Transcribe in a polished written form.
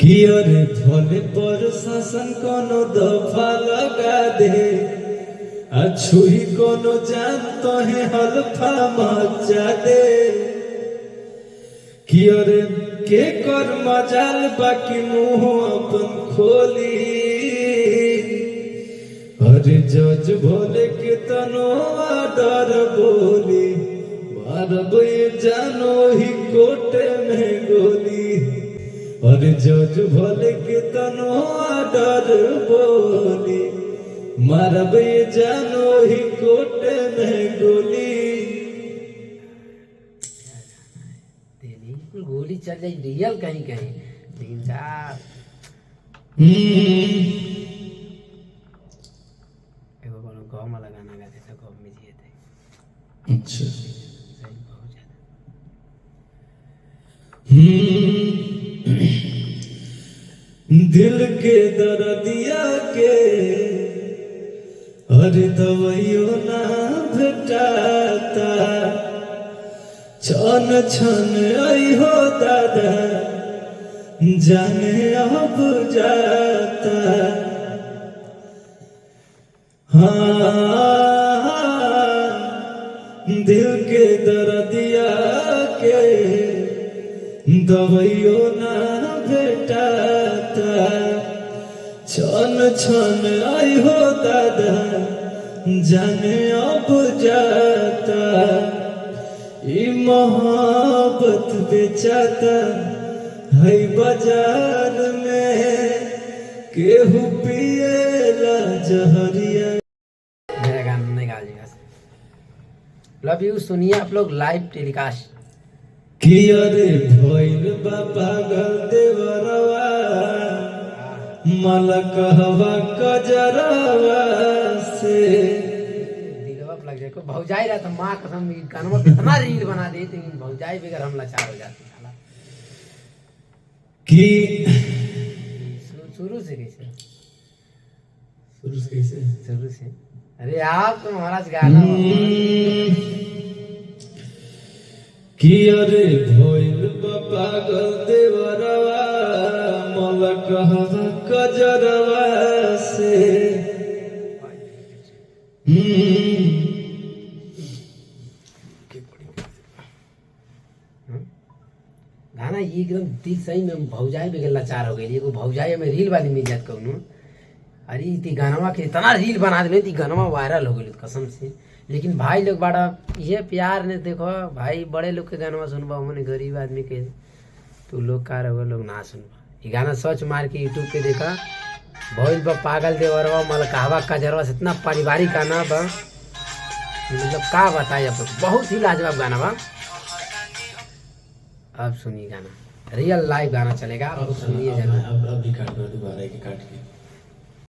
कि अरे भले पर शासन कोनो दफा लगा दे अछुई कोनो जानतो है हल्फा मचा दे कि अरे के कर मजाल बाकी मुंह अपन खोली अरे जज भोले के तनो डर बोली मारब ये जानो ही कोटे में गोली अरे जज भोले के तनो डर बोली मारब ये जानो ही कोटे में गोली गोली चल जाए रियल कहीं कहीं लेकिन यार एगो कोनो गाँव में लगाना गाते थे गाँव में जिए थे अच्छा सही बहुत ज्यादा दिल के दर्दिया के अरे दवाइयो ना भेटाता छन छन आई हो दादा जाने अब जाता हाँ दिल के दर्दिया के दवाइयो ना भेटाता छन छन आई हो दादा जाने अब जाता ई मोहब्बत बेचाता है बाजार में केहू पिएला जहरिया। मेरा गाना नहीं गालिएगा लव यू सुनिए आप लोग लाइव टेलीकास्ट कि अरे भइल बा पागल देवरवा मलकहवा कजरवा से लग जाए को भौजाई रहा था माँ कसम गानवा कितना रील बना दी लेकिन भौजाई बगैर हम लाचार हो जाते साला कि शुरू से कैसे शुरू से अरे आप तो महाराज गाना कि अरे भइल बा पागल देवरवा मलकहवा कजरवा से गाना ये एकदम दिल सही में भौजाई बगैर लाचार हो गई एगो भौजाई में रील वाली मिल जात कहूँ अरे ती गानवा के इतना रील बना दिले ती गानवा वायरल हो गई कसम से लेकिन भाई लोग बड़ा ये प्यार ने देखो भाई बड़े लोग के गानवा सुनबा हमने गरीब आदमी के तो लोग का रहो लोग ना सुनबा ये गाना सर्च मार के यूट्यूब पे देखा भइल बा पागल देवरवा मलकहवा कजरवा से इतना पारिवारिक गाना बा मतलब का बताए आप बहुत ही लाजवाब गाना बा। अब सुनिए गाना रियल लाइव गाना चलेगा आप सुनिए जरूर। अब भी काट दो दोबारा के काट के